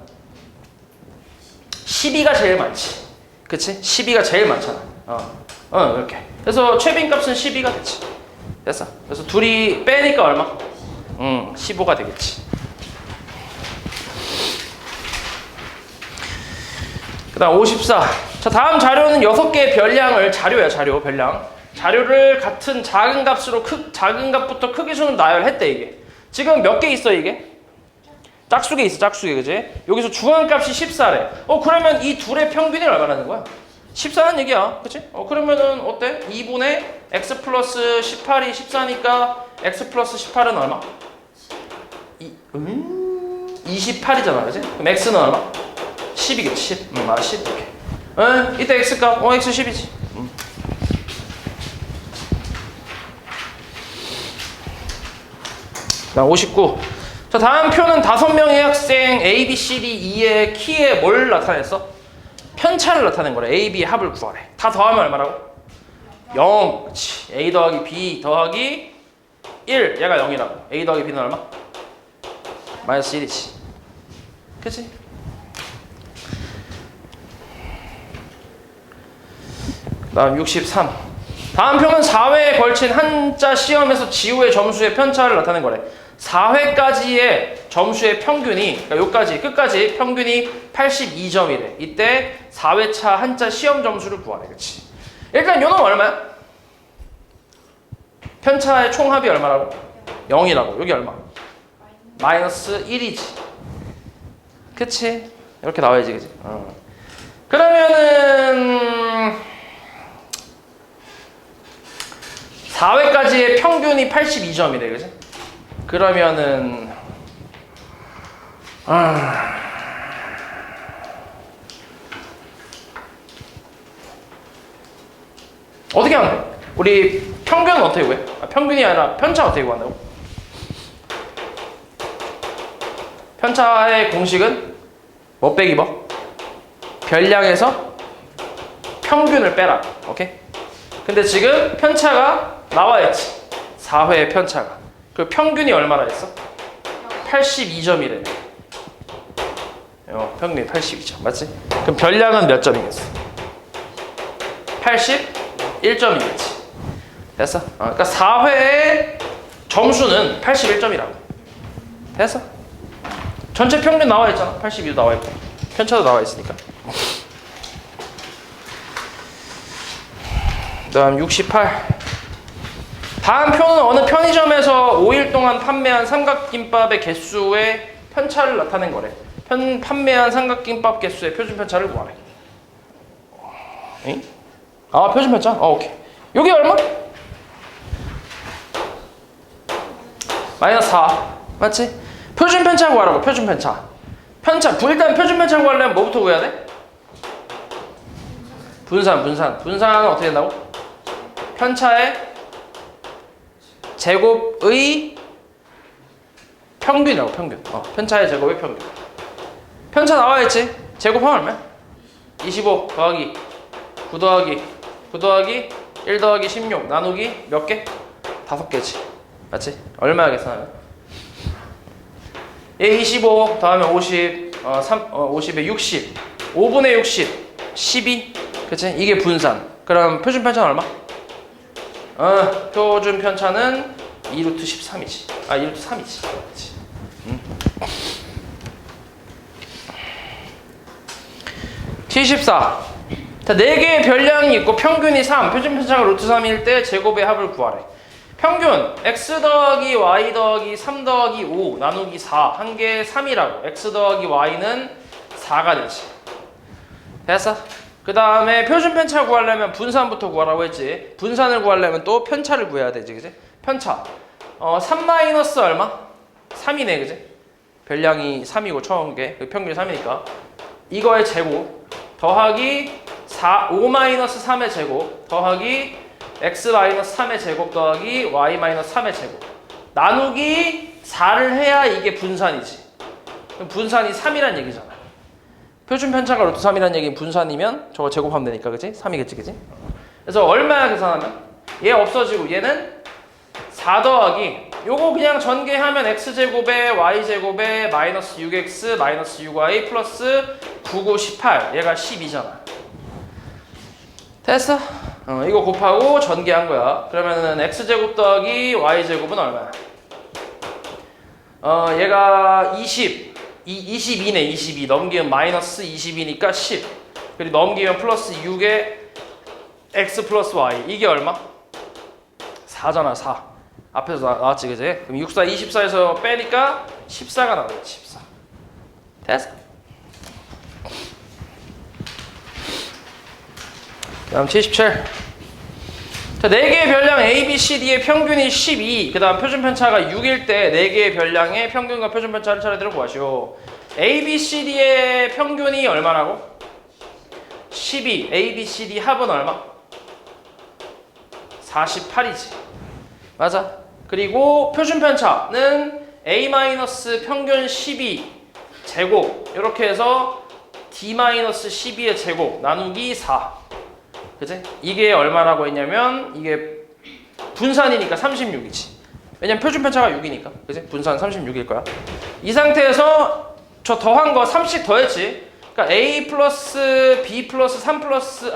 12가 제일 많지. 그치? 12가 제일 많잖아. 이렇게. 그래서 최빈 값은 12가 됐지. 됐어? 그래서 둘이 빼니까 얼마? 15가 되겠지. 그 다음 54. 자, 다음 자료는 6개의 별량을, 자료야, 자료, 별량. 자료를 같은 작은 값으로 작은 값부터 크기 순으로 나열했대, 이게. 지금 몇 개 있어, 이게? 짝수개 있어, 짝수개, 그지? 여기서 중앙값이 14래. 그러면 이 둘의 평균이 얼마라는 거야? 14는 얘기야, 그치? 그러면은 어때? 2분의 x 플러스 18이 14니까 x 플러스 18은 얼마? 28이잖아, 그치? 그럼 x는 얼마? 10이겠지, 10. 10 이렇게. 이때 x값, x 10이지. 자, 59. 자, 다음 표는 5명의 학생 A, B, C, D, E의 키에 뭘 나타냈어? 편차를 나타낸 거래. A, B의 합을 구하래. 다 더하면 얼마라고? 0. 그치. A 더하기 B 더하기 1. 얘가 0이라고. A 더하기 B는 얼마? 마이너스 1이지. 그치? 다음 63. 다음 표는 4회에 걸친 한자 시험에서 지우의 점수의 편차를 나타낸 거래. 4회까지의 점수의 평균이, 그러니까 여기까지 끝까지 평균이 82점이래. 이때 4회차 한자 시험 점수를 구하래. 그치? 일단 요놈 얼마야? 편차의 총합이 얼마라고? 0이라고. 여기 얼마? 마이너스 1이지. 그치? 이렇게 나와야지, 그치? 그러면은 4회까지의 평균이 82점이래, 그치? 그러면은 어떻게 하면 돼? 우리 평균은 어떻게 구해? 평균이 아니라 편차 어떻게 구한다고? 편차의 공식은 뭐 빼기 뭐? 별량에서 평균을 빼라. 오케이? 근데 지금 편차가 나와있지. 4회의 편차가. 그 평균이 얼마나 했어? 82점이래. 평균이 82점. 맞지? 그럼 별량은 몇 점이겠어? 81점이겠지. 됐어? 그러니까 4회의 점수는 81점이라고. 됐어? 전체 평균 나와 있잖아. 82도 나와 있고. 편차도 나와 있으니까. 그다음 68. 다음 표는 어느 편의점에서 5일 동안 판매한 삼각김밥의 개수의 편차를 나타낸 거래. 판매한 삼각김밥 개수의 표준 편차를 구하래. 응? 아, 표준 편차? 오케이. 요게 얼마? 마이너스 4. 맞지? 표준 편차 구하라고, 표준 편차. 일단 표준 편차 구하려면 뭐부터 구해야 돼? 분산은 어떻게 된다고? 편차의 제곱의 평균이라고, 평균. 편차의 제곱의 평균. 편차 나와있지? 제곱하면 얼마야? 25 더하기 9 더하기 9 더하기 1 더하기 16 나누기 몇 개? 5개지. 맞지? 얼마야 계산하면? 얘 25 더하면 50 50에 60 5분의 60 12 그치? 이게 분산. 그럼 표준 편차는 얼마? 표준 편차는 2루트 13이지. 2루트 3이지. 그치? 74. 자, 4개의 별량이 있고 평균이 3, 표준 편차가 루트 3일 때 제곱의 합을 구하래. 평균 x 더하기 y 더하기 3 더하기 5 나누기 4 한 개에 3이라고. x 더하기 y는 4가 되지. 됐어? 그 다음에 표준 편차 구하려면 분산부터 구하라고 했지. 분산을 구하려면 또 편차를 구해야 되지. 그지? 편차 3 마이너스 얼마? 3이네. 그지? 별량이 3이고 처음 게 평균이 3이니까 이거의 제곱 더하기 5 마이너스 3의 제곱 더하기 x 마이너스 3의 제곱 더하기 y 마이너스 3의 제곱 나누기 4를 해야 이게 분산이지. 그럼 분산이 3이란 얘기잖아. 표준 편차가 루트 3이란 얘기는 분산이면 저거 제곱하면 되니까. 그치? 3이겠지. 그치? 그래서 얼마야 계산하면? 얘 없어지고 얘는 4 더하기 요거 그냥 전개하면 x제곱에 y제곱에 마이너스 6x 마이너스 6y 플러스 9, 9, 18 얘가 12잖아. 됐어? 이거 곱하고 전개한 거야. 그러면은 x제곱 더하기 y제곱은 얼마야? 얘가 22네. 22 넘기면 마이너스 22니까 10 그리고 넘기면 플러스 6에 x 플러스 y 이게 얼마? 4잖아. 4 앞에서 나왔지. 그지? 그럼 6, 4, 24에서 빼니까 14가 나오겠지. 14 됐어? 그 다음 77. 자, 4개의 별량 A, B, C, D의 평균이 12. 그 다음 표준 편차가 6일 때 4개의 별량의 평균과 표준 편차를 차례대로 구하시오. A, B, C, D의 평균이 얼마라고? 12. A, B, C, D 합은 얼마? 48이지. 맞아. 그리고 표준 편차는 A- 평균 12 제곱 이렇게 해서 D-12의 제곱 나누기 4 그치? 이게 얼마라고 했냐면 이게 분산이니까 36이지. 왜냐면 표준 편차가 6이니까. 그치? 분산 36일 거야. 이 상태에서 저 더한 거 3씩 더했지. 그러니까 A 플러스 B 플러스 3 플러스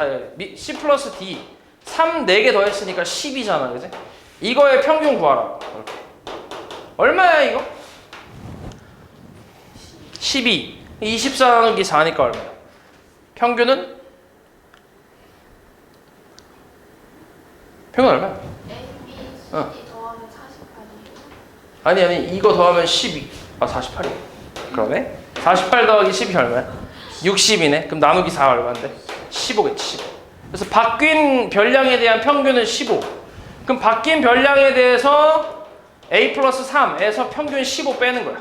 C 플러스 D 3 4개 더했으니까 10이잖아. 그치? 이거의 평균 구하라. 이렇게. 얼마야 이거? 12 24 나누기 4니까 얼마야? 평균은? 평균 얼마야? A, B, C, D 더하면 48이에요. 아니 이거 더하면 12 48이야. 그러네. 48 더하기 10이 얼마야? 60이네. 그럼 나누기 4가 얼마인데? 15겠지. 15. 그래서 바뀐 별량에 대한 평균은 15. 그럼 바뀐 별량에 대해서 A 플러스 3에서 평균 15 빼는 거야.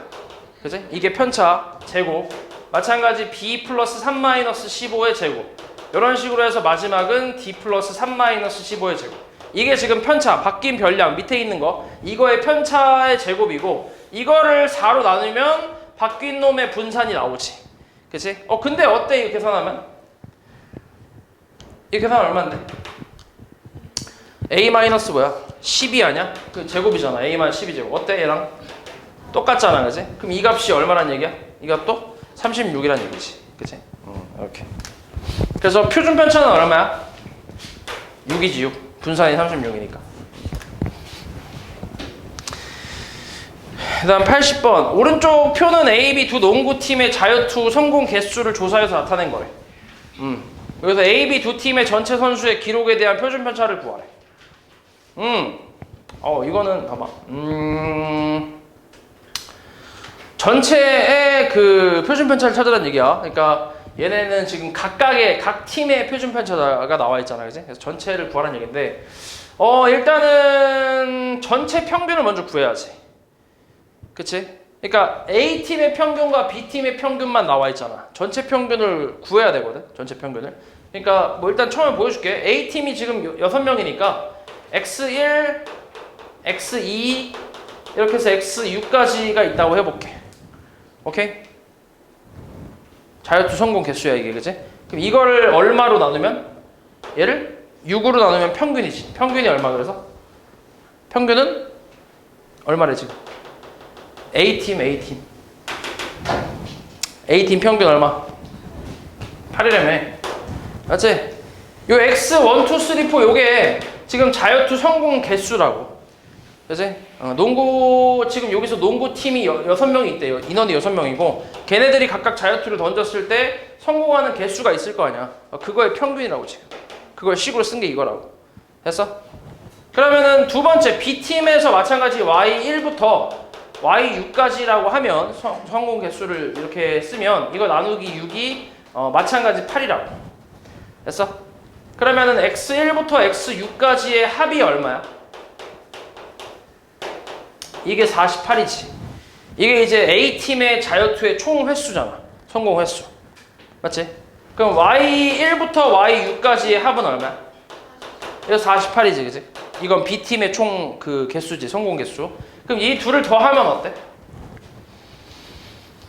그치? 이게 편차 제곱. 마찬가지 B 플러스 3 마이너스 15의 제곱. 이런 식으로 해서 마지막은 D 플러스 3 마이너스 15의 제곱. 이게 지금 편차, 바뀐 별량 밑에 있는 거. 이거의 편차의 제곱이고 이거를 4로 나누면 바뀐 놈의 분산이 나오지. 그치? 근데 어때 이거 계산하면? 이 계산 얼마인데? A 마이너스 뭐야? 12 아니야? 그 제곱이잖아. A 마이너스 12제곱. 어때 얘랑? 똑같잖아. 그치? 그럼 이 값이 얼마란 얘기야? 이 값도 36이란 얘기지. 그치? 이렇게. 그래서 표준 편차는 얼마야? 6이지 6. 분산이 36이니까. 그 다음 80번. 오른쪽 표는 A, B 두 농구팀의 자유투 성공 개수를 조사해서 나타낸 거래. 여기서 A, B 두 팀의 전체 선수의 기록에 대한 표준 편차를 구하래. 이거는 봐봐. 전체의 그 표준 편차를 찾으라는 얘기야. 그러니까 얘네는 지금 각각의 각 팀의 표준 편차가 나와 있잖아, 그지? 그래서 전체를 구하라는 얘기인데, 일단은 전체 평균을 먼저 구해야지, 그치? 그러니까 A 팀의 평균과 B 팀의 평균만 나와 있잖아. 전체 평균을 구해야 되거든, 전체 평균을. 그러니까 뭐 일단 처음에 보여줄게. A 팀이 지금 6명이니까 X1, X2 이렇게 해서 X6까지가 있다고 해볼게. 오케이? 자유투 성공 개수야 이게, 그치? 그럼 이거를 얼마로 나누면? 얘를 6으로 나누면 평균이지. 평균이 얼마 그래서? 평균은 얼마래 지금? A팀 평균 얼마? 8이라며. 맞지? 요 X1, 2, 3, 4 요게 지금 자유투 성공 개수라고. 그치? 농구 지금 여기서 농구 팀이 6명이 있대요. 인원이 6명이고 걔네들이 각각 자유투를 던졌을 때 성공하는 개수가 있을 거 아니야. 그거의 평균이라고 지금. 그걸 식으로 쓴 게 이거라고. 됐어? 그러면은 두 번째 B팀에서 마찬가지 Y1부터 Y6까지라고 하면 성공 개수를 이렇게 쓰면 이거 나누기 6이 마찬가지 8이라고. 됐어? 그러면은 X1부터 X6까지의 합이 얼마야? 이게 48이지. 이게 이제 A팀의 자유투의 총 횟수잖아. 성공 횟수. 맞지? 그럼 Y1부터 Y6까지의 합은 얼마야? 이거 48이지, 그지? 이건 B팀의 총 그 개수지, 성공 개수. 그럼 이 둘을 더하면 어때?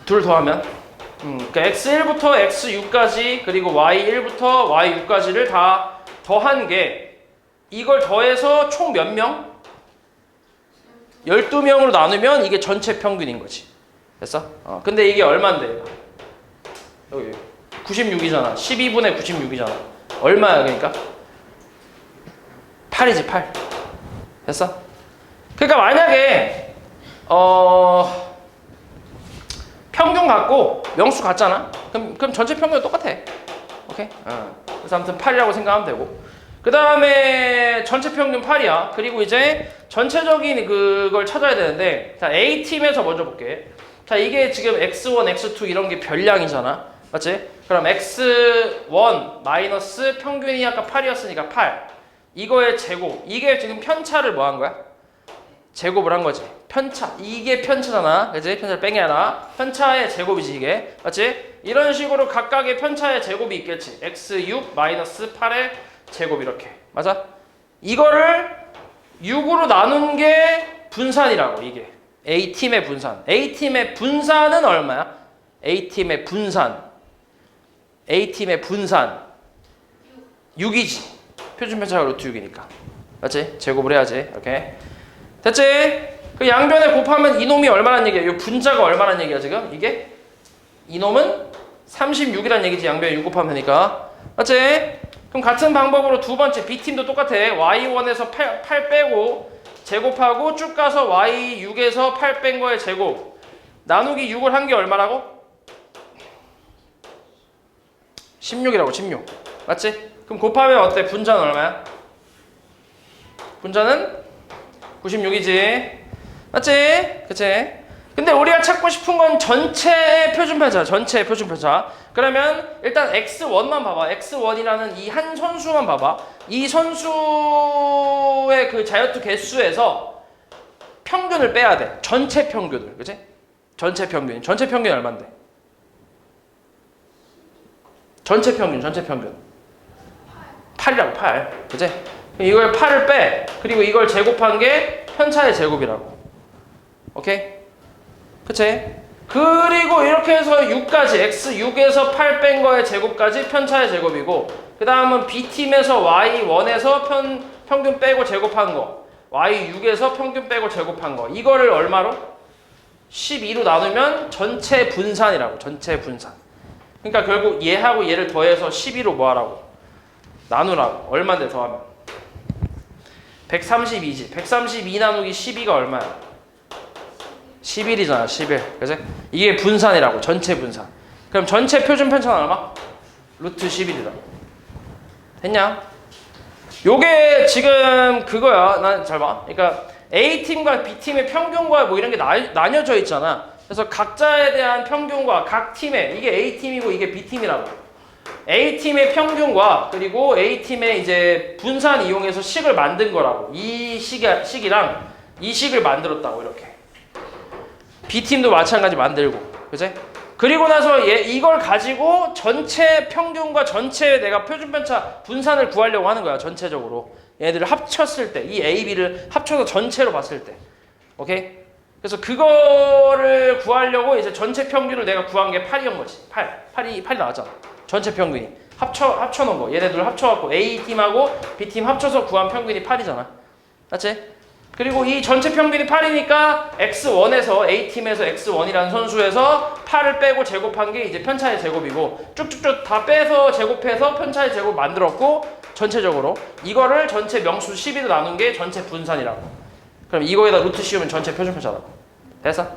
둘 더하면? 그러니까 X1부터 X6까지 그리고 Y1부터 Y6까지를 다 더한 게 이걸 더해서 총 몇 명? 12명으로 나누면 이게 전체 평균인 거지. 됐어? 근데 이게 얼만데? 여기 96이잖아. 12분의 96이잖아. 얼마야 그러니까? 8이지 8. 됐어? 그러니까 만약에 평균 같고 명수 같잖아. 그럼 전체 평균은 똑같아. 오케이? 그래서 아무튼 8이라고 생각하면 되고. 그 다음에 전체 평균 8이야. 그리고 이제 전체적인 그걸 찾아야 되는데, 자, A팀에서 먼저 볼게. 자, 이게 지금 X1, X2 이런 게 별량이잖아. 맞지? 그럼 X1 마이너스 평균이 아까 8이었으니까 8. 이거의 제곱. 이게 지금 편차를 뭐 한 거야? 제곱을 한 거지. 편차. 이게 편차잖아. 그치? 편차를 뺑이 하나. 편차의 제곱이지, 이게. 맞지? 이런 식으로 각각의 편차의 제곱이 있겠지. X6 마이너스 8의 제곱 이렇게. 맞아? 이거를 6으로 나눈 게 분산이라고, 이게. A팀의 분산. A팀의 분산은 얼마야? A팀의 분산. A팀의 분산. 6이지. 표준 편차가 루트 6이니까. 맞지? 제곱을 해야지. 이렇게. 됐지? 그 양변에 곱하면 이놈이 얼마란 얘기야? 이 분자가 얼마란 얘기야, 지금? 이게? 이놈은 36이란 얘기지. 양변에 6 곱하면 되니까. 맞지? 그럼 같은 방법으로 두 번째 B팀도 똑같아. Y1에서 8 빼고 제곱하고 쭉 가서 Y6에서 8 뺀 거의 제곱. 나누기 6을 한 게 얼마라고? 16이라고, 16. 맞지? 그럼 곱하면 어때? 분자는 얼마야? 분자는 96이지. 맞지? 그치? 근데 우리가 찾고 싶은 건 전체의 표준편차. 전체의 표준편차. 그러면 일단 X1만 봐봐. X1이라는 이 한 선수만 봐봐. 이 선수의 그 자유투 개수에서 평균을 빼야 돼. 전체 평균을. 그치? 전체 평균. 전체 평균이 얼만데? 전체 평균. 8이라고, 8. 그치? 이걸 8을 빼. 그리고 이걸 제곱한 게 편차의 제곱이라고. 오케이? 그치? 그리고 이렇게 해서 6까지, X6에서 8 뺀 거의 제곱까지 편차의 제곱이고, 그 다음은 B팀에서 Y1에서 평균 빼고 제곱한 거, Y6에서 평균 빼고 제곱한 거, 이거를 얼마로? 12로 나누면 전체 분산이라고. 전체 분산. 그러니까 결국 얘하고 얘를 더해서 12로 뭐 하라고? 나누라고. 얼마인데 더하면? 132지. 132 나누기 12가 얼마야? 11이잖아, 11. 그치? 이게 분산이라고. 전체 분산. 그럼 전체 표준 편차는 얼마? 루트 11이다. 됐냐? 요게 지금 그거야. 난 잘 봐. 그러니까 A팀과 B팀의 평균과 뭐 이런 게 나뉘어져 있잖아. 그래서 각자에 대한 평균과 각 팀의 이게 A팀이고 이게 B팀이라고. A팀의 평균과 그리고 A팀의 이제 분산 이용해서 식을 만든 거라고. 이 식이랑 이 식을 만들었다고 이렇게. B팀도 마찬가지 만들고. 그지? 그리고 나서 이걸 가지고 전체 평균과 전체 내가 표준편차 분산을 구하려고 하는 거야. 전체적으로. 얘네들을 합쳤을 때. 이 A, B를 합쳐서 전체로 봤을 때. 오케이? 그래서 그거를 구하려고 이제 전체 평균을 내가 구한 게 8이었던 거지. 8이 나왔잖아. 전체 평균이. 합쳐놓은 거. 얘네들 합쳐갖고 A팀하고 B팀 합쳐서 구한 평균이 8이잖아. 맞지? 그리고 이 전체 평균이 8이니까 X1에서 A팀에서 X1이라는 선수에서 8을 빼고 제곱한 게 이제 편차의 제곱이고 쭉쭉쭉 다 빼서 제곱해서 편차의 제곱 만들었고 전체적으로 이거를 전체 명수 12로 나눈 게 전체 분산이라고. 그럼 이거에다 루트 씌우면 전체 표준편차라고. 됐어?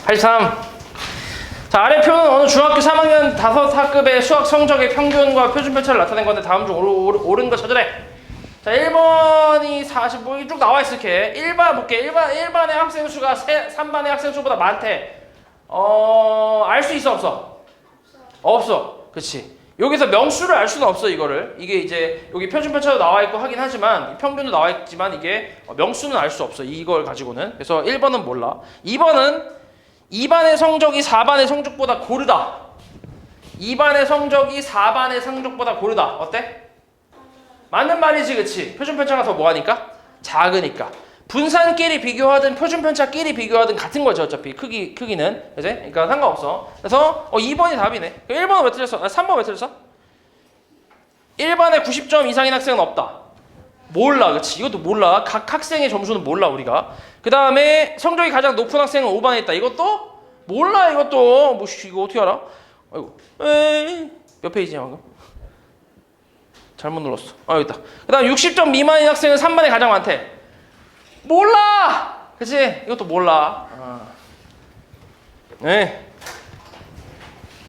83. 자, 아래 표는 어느 중학교 3학년 5학급의 수학 성적의 평균과 표준편차를 나타낸 건데 다음 중 옳은 거 찾으래. 자, 1번이 40, 뭐 쭉 나와 있을 게 1번 볼게. 1반의 학생 수가 3반의 학생 수보다 많대. 알 수 있어, 없어? 없어. 그치. 여기서 명수를 알 수는 없어, 이거를. 이게 이제 여기 표준편차도 나와 있고 하긴 하지만 평균도 나와 있지만 이게 명수는 알 수 없어. 이걸 가지고는. 그래서 1번은 몰라. 2번은 2반의 성적이 4반의 성적보다 고르다. 2반의 성적이 4반의 성적보다 고르다. 어때? 맞는 말이지, 그치? 표준편차가 더 뭐하니까? 작으니까. 분산끼리 비교하든 표준편차끼리 비교하든 같은 거죠, 어차피. 크기는. 그치? 그러니까 상관없어. 그래서 2번이 답이네. 1번은 왜 틀렸어? 3번 왜 틀렸어? 1반에 90점 이상인 학생은 없다. 몰라, 그치? 이것도 몰라. 각 학생의 점수는 몰라, 우리가. 그 다음에 성적이 가장 높은 학생은 5반에 있다. 이것도 몰라, 이것도. 뭐 이거 어떻게 알아? 아이고, 에이, 몇 페이지야 방금? 잘못 눌렀어. 여기 있다. 그 다음 60점 미만인 학생은 3반에 가장 많대. 몰라, 그치? 이것도 몰라. 네.